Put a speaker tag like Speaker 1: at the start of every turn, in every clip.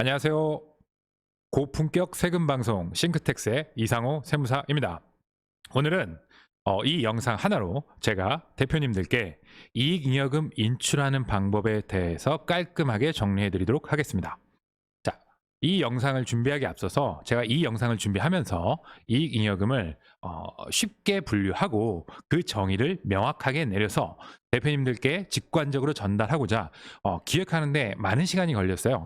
Speaker 1: 안녕하세요. 고품격 세금 방송 싱크텍스의 이상호 세무사입니다. 오늘은 이 영상 하나로 제가 대표님들께 이익잉여금 인출하는 방법에 대해서 깔끔하게 정리해 드리도록 하겠습니다. 자, 이 영상을 준비하기 앞서서 제가 이 영상을 준비하면서 이익잉여금을 쉽게 분류하고 그 정의를 명확하게 내려서 대표님들께 직관적으로 전달하고자 기획하는데 많은 시간이 걸렸어요.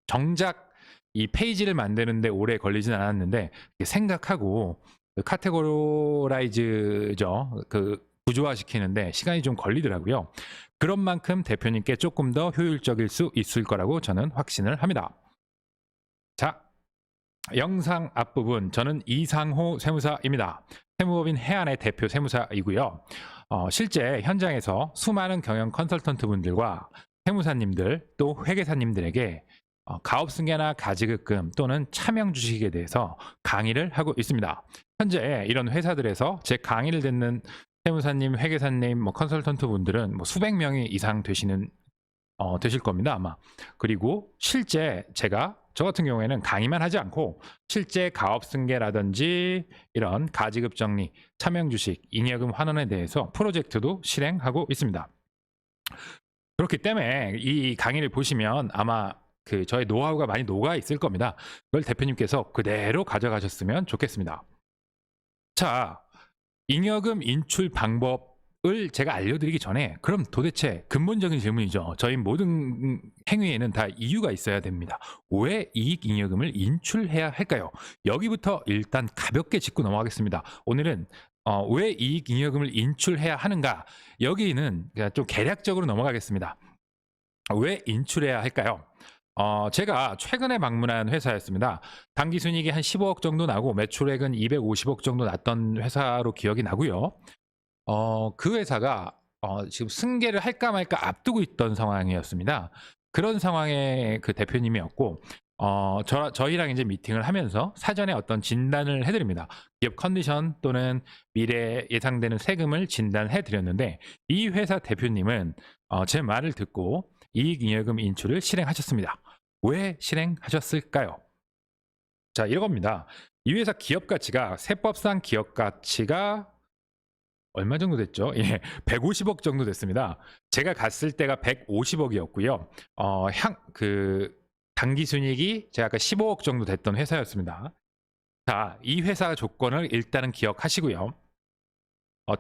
Speaker 1: 정작 이 페이지를 만드는데 오래 걸리진 않았는데 생각하고 카테고라이즈죠. 구조화시키는데 시간이 좀 걸리더라고요. 그런 만큼 대표님께 조금 더 효율적일 수 있을 거라고 저는 확신을 합니다. 자, 영상 앞부분 저는 이상호 세무사입니다. 세무법인 해안의 대표 세무사이고요. 실제 현장에서 수많은 경영 컨설턴트 분들과 세무사님들 또 회계사님들에게 가업승계나 가지급금 또는 차명 주식에 대해서 강의를 하고 있습니다. 현재 이런 회사들에서 제 강의를 듣는 세무사님, 회계사님, 컨설턴트 분들은 수백 명이 이상 되실 겁니다, 아마. 그리고 실제 저 같은 경우에는 강의만 하지 않고 실제 가업승계라든지 이런 가지급 정리, 차명 주식, 잉여금 환원에 대해서 프로젝트도 실행하고 있습니다. 그렇기 때문에 이 강의를 보시면 아마 저의 노하우가 많이 녹아 있을 겁니다. 그걸 대표님께서 그대로 가져가셨으면 좋겠습니다. 자, 잉여금 인출 방법을 제가 알려드리기 전에 그럼 도대체 근본적인 질문이죠. 저희 모든 행위에는 다 이유가 있어야 됩니다. 왜 이익잉여금을 인출해야 할까요? 여기부터 일단 가볍게 짚고 넘어가겠습니다. 오늘은 왜 이익잉여금을 인출해야 하는가? 여기는 그냥 좀 개략적으로 넘어가겠습니다. 왜 인출해야 할까요? 제가 최근에 방문한 회사였습니다. 당기순이익이 한 15억 정도 나고 매출액은 250억 정도 났던 회사로 기억이 나고요. 그 회사가 지금 승계를 할까 말까 앞두고 있던 상황이었습니다. 그런 상황에 그 대표님이었고 저희랑 이제 미팅을 하면서 사전에 어떤 진단을 해드립니다. 기업 컨디션 또는 미래 예상되는 세금을 진단해 드렸는데 이 회사 대표님은 제 말을 듣고 이익잉여금 인출을 실행하셨습니다. 왜 실행하셨을까요? 자, 이겁니다. 이 회사 기업 가치가 세법상 기업 가치가 얼마 정도 됐죠? 예, 150억 정도 됐습니다. 제가 갔을 때가 150억이었고요. 당기순이익이 제가 아까 15억 정도 됐던 회사였습니다. 자, 이 회사 조건을 일단은 기억하시고요.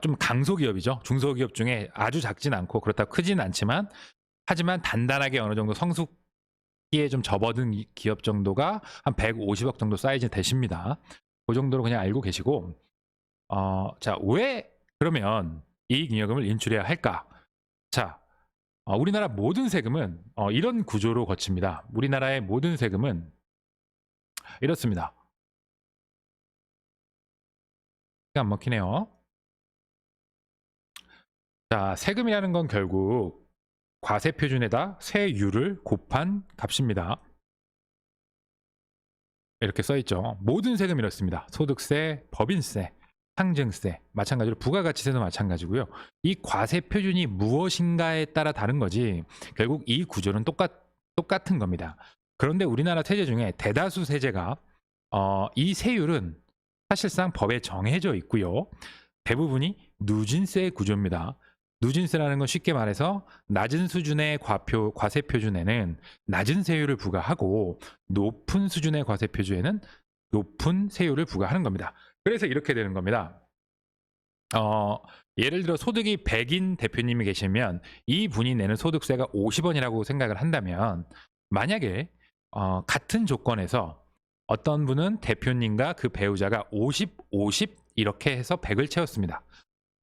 Speaker 1: 좀 강소기업이죠. 중소기업 중에 아주 작진 않고 그렇다고 크진 않지만 하지만 단단하게 어느 정도 성숙기에 좀 접어든 기업 정도가 한 150억 정도 사이즈 되십니다. 그 정도로 그냥 알고 계시고 자, 왜 그러면 이익잉여금을 인출해야 할까? 자, 우리나라 모든 세금은 이런 구조로 거칩니다. 우리나라의 모든 세금은 이렇습니다. 안 먹히네요. 자, 세금이라는 건 결국 과세표준에다 세율을 곱한 값입니다. 이렇게 써있죠. 모든 세금 이렇습니다. 소득세, 법인세, 상증세, 마찬가지로 부가가치세도 마찬가지고요. 이 과세표준이 무엇인가에 따라 다른 거지 결국 이 구조는 똑같은 겁니다. 그런데 우리나라 세제 중에 대다수 세제가 이 세율은 사실상 법에 정해져 있고요. 대부분이 누진세 구조입니다. 누진세라는 건 쉽게 말해서 낮은 수준의 과세표준에는 낮은 세율을 부과하고 높은 수준의 과세표준에는 높은 세율을 부과하는 겁니다. 그래서 이렇게 되는 겁니다. 예를 들어 소득이 100인 대표님이 계시면 이 분이 내는 소득세가 50원이라고 생각을 한다면 만약에 같은 조건에서 어떤 분은 대표님과 그 배우자가 50, 50 이렇게 해서 100을 채웠습니다.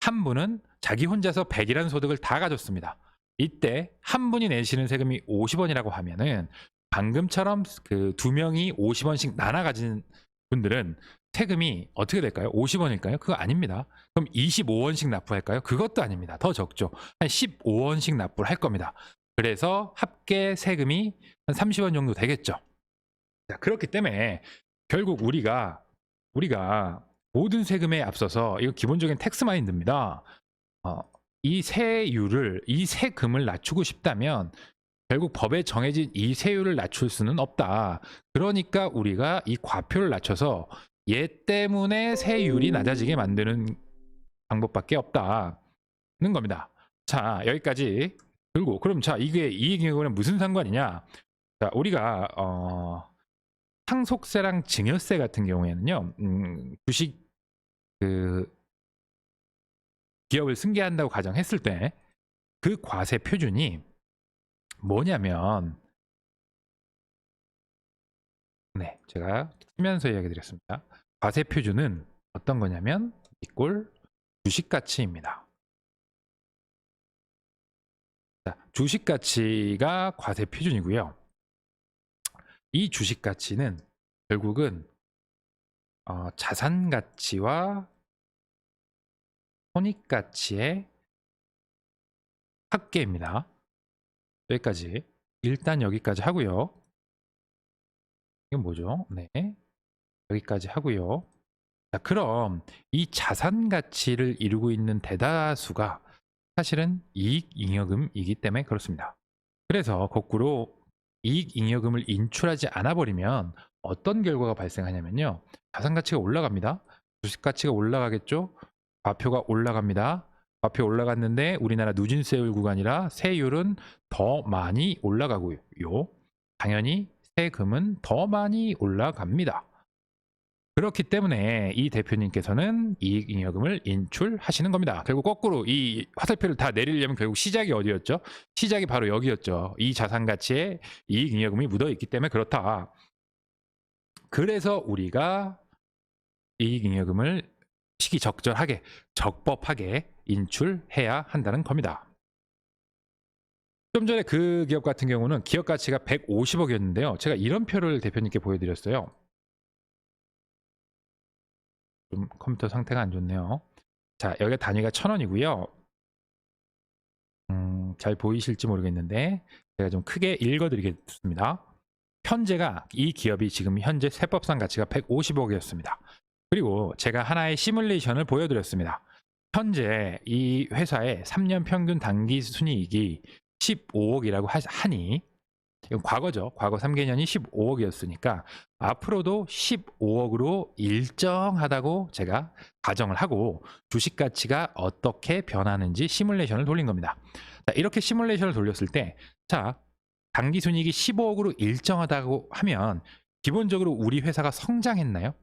Speaker 1: 한 분은 자기 혼자서 100이라는 소득을 다 가졌습니다. 이때 한 분이 내시는 세금이 50원이라고 하면은 방금처럼 그 두 명이 50원씩 나눠 가진 분들은 세금이 어떻게 될까요? 50원일까요? 그거 아닙니다. 그럼 25원씩 납부할까요? 그것도 아닙니다. 더 적죠. 한 15원씩 납부를 할 겁니다. 그래서 합계 세금이 한 30원 정도 되겠죠. 자, 그렇기 때문에 결국 우리가 모든 세금에 앞서서 이거 기본적인 텍스 마인드입니다. 이 세율을 이 세금을 낮추고 싶다면 결국 법에 정해진 이 세율을 낮출 수는 없다. 그러니까 우리가 이 과표를 낮춰서 얘 때문에 세율이 낮아지게 만드는 방법밖에 없다는 겁니다. 자, 여기까지 들고, 그럼 자, 이게 이익잉여금은 무슨 상관이냐? 자, 우리가 상속세랑 증여세 같은 경우에는요, 주식 그 기업을 승계한다고 가정했을 때 그 과세 표준이 뭐냐면, 네, 제가 쓰면서 이야기 드렸습니다. 과세 표준은 어떤 거냐면 이꼴 주식 가치입니다. 자, 주식 가치가 과세 표준이고요. 이 주식 가치는 결국은 자산 가치와 손익 가치의 합계입니다. 여기까지. 일단 여기까지 하고요. 이건 뭐죠? 네. 여기까지 하고요. 자, 그럼 이 자산 가치를 이루고 있는 대다수가 사실은 이익잉여금이기 때문에 그렇습니다. 그래서 거꾸로 이익잉여금을 인출하지 않아 버리면 어떤 결과가 발생하냐면요. 자산 가치가 올라갑니다. 주식 가치가 올라가겠죠. 과표가 올라갑니다. 과표 올라갔는데 우리나라 누진세율 구간이라 세율은 더 많이 올라가고요. 당연히 세금은 더 많이 올라갑니다. 그렇기 때문에 이 대표님께서는 이익잉여금을 인출하시는 겁니다. 결국 거꾸로 이 화살표를 다 내리려면 결국 시작이 어디였죠? 시작이 바로 여기였죠. 이 자산가치에 이익잉여금이 묻어있기 때문에 그렇다. 그래서 우리가 이익잉여금을 시기적절하게 적법하게 인출해야 한다는 겁니다. 좀 전에 그 기업 같은 경우는 기업 가치가 150억이었는데요. 제가 이런 표를 대표님께 보여드렸어요. 좀 컴퓨터 상태가 안 좋네요. 자, 여기가 단위가 1000원이고요. 잘 보이실지 모르겠는데 제가 좀 크게 읽어드리겠습니다. 현재가 이 기업이 지금 현재 세법상 가치가 150억이었습니다. 그리고 제가 하나의 시뮬레이션을 보여드렸습니다. 현재 이 회사의 3년 평균 단기 순이익이 15억이라고 하니 이건 과거죠. 과거 3개년이 15억이었으니까 앞으로도 15억으로 일정하다고 제가 가정을 하고 주식 가치가 어떻게 변하는지 시뮬레이션을 돌린 겁니다. 자, 이렇게 시뮬레이션을 돌렸을 때, 자, 단기 순이익이 15억으로 일정하다고 하면 기본적으로 우리 회사가 성장했나요?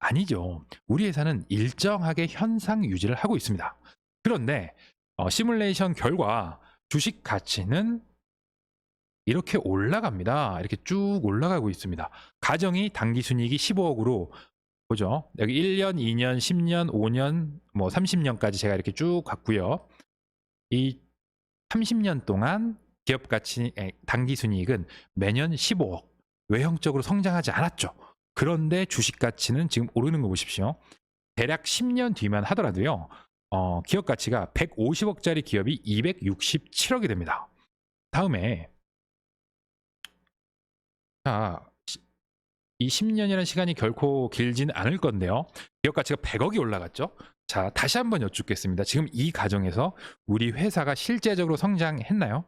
Speaker 1: 아니죠. 우리 회사는 일정하게 현상 유지를 하고 있습니다. 그런데 시뮬레이션 결과 주식 가치는 이렇게 올라갑니다. 이렇게 쭉 올라가고 있습니다. 가정이 단기 순이익이 15억으로 보죠. 여기 1년, 2년, 10년, 5년, 뭐 30년까지 제가 이렇게 쭉 갔고요. 이 30년 동안 기업 가치 단기 순이익은 매년 15억. 외형적으로 성장하지 않았죠. 그런데 주식 가치는 지금 오르는 거 보십시오. 대략 10년 뒤만 하더라도요. 기업 가치가 150억짜리 기업이 267억이 됩니다. 다음에 자, 이 10년이라는 시간이 결코 길진 않을 건데요. 기업 가치가 100억이 올라갔죠. 자, 다시 한번 여쭙겠습니다. 지금 이 가정에서 우리 회사가 실제적으로 성장했나요?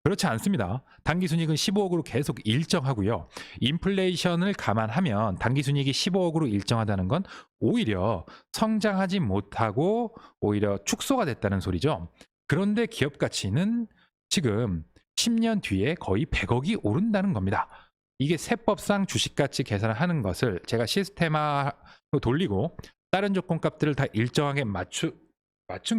Speaker 1: 그렇지 않습니다. 단기순이익은 15억으로 계속 일정하고요. 인플레이션을 감안하면 단기순이익이 15억으로 일정하다는 건 오히려 성장하지 못하고 오히려 축소가 됐다는 소리죠. 그런데 기업 가치는 지금 10년 뒤에 거의 100억이 오른다는 겁니다. 이게 세법상 주식가치 계산을 하는 것을 제가 시스테마로 돌리고 다른 조건값들을 다 일정하게 맞춘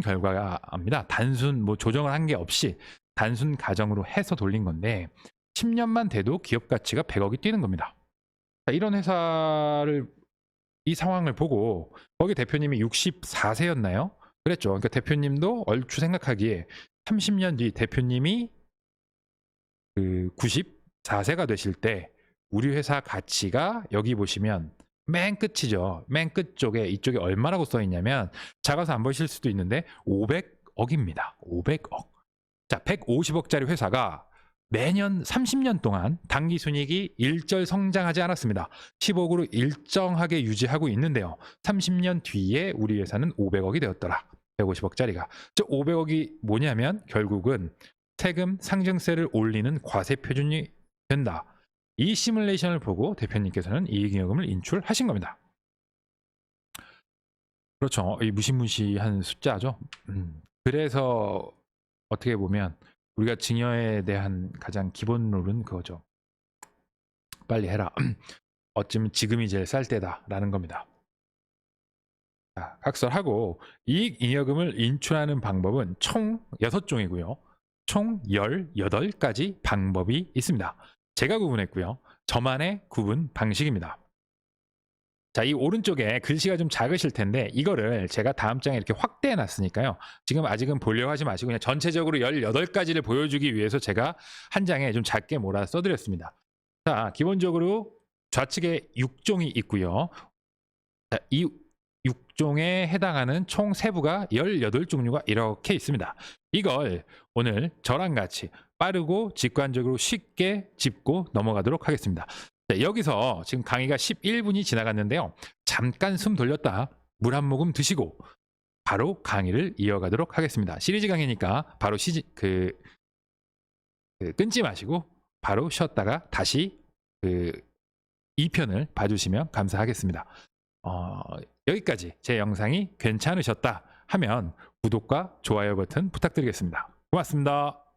Speaker 1: 결과입니다. 단순 뭐 조정을 한 게 없이 단순 가정으로 해서 돌린 건데 10년만 돼도 기업 가치가 100억이 뛰는 겁니다. 자, 이런 회사를 이 상황을 보고 거기 대표님이 64세였나요? 그랬죠. 그러니까 대표님도 얼추 생각하기에 30년 뒤 대표님이 그 94세가 되실 때 우리 회사 가치가 여기 보시면 맨 끝이죠. 맨 끝 쪽에 이쪽에 얼마라고 써 있냐면 작아서 안 보실 수도 있는데 500억입니다. 500억. 자, 150억짜리 회사가 매년 30년 동안 단기 순이익이 일절 성장하지 않았습니다. 10억으로 일정하게 유지하고 있는데요. 30년 뒤에 우리 회사는 500억이 되었더라. 150억짜리가. 저 500억이 뭐냐면 결국은 세금 상증세를 올리는 과세 표준이 된다. 이 시뮬레이션을 보고 대표님께서는 이익잉여금을 인출하신 겁니다. 그렇죠. 이 무시무시한 숫자죠. 그래서 어떻게 보면 우리가 증여에 대한 가장 기본 룰은 그거죠. 빨리 해라. 어쩌면 지금이 제일 쌀 때다라는 겁니다. 자, 각설하고 이익잉여금을 인출하는 방법은 총 6종이고요. 총 18가지 방법이 있습니다. 제가 구분했고요. 저만의 구분 방식입니다. 자, 이 오른쪽에 글씨가 좀 작으실 텐데 이거를 제가 다음 장에 이렇게 확대해 놨으니까요. 지금 아직은 보려고 하지 마시고 그냥 전체적으로 18가지를 보여주기 위해서 제가 한 장에 좀 작게 몰아 써드렸습니다. 자, 기본적으로 좌측에 6종이 있고요. 자, 이 6종에 해당하는 총 세부가 18종류가 이렇게 있습니다. 이걸 오늘 저랑 같이 빠르고 직관적으로 쉽게 짚고 넘어가도록 하겠습니다. 자, 여기서 지금 강의가 11분이 지나갔는데요. 잠깐 숨 돌렸다 물 한 모금 드시고 바로 강의를 이어가도록 하겠습니다. 시리즈 강의니까 바로 끊지 마시고 바로 쉬었다가 다시 2편을 봐주시면 감사하겠습니다. 여기까지 제 영상이 괜찮으셨다 하면 구독과 좋아요 버튼 부탁드리겠습니다. 고맙습니다.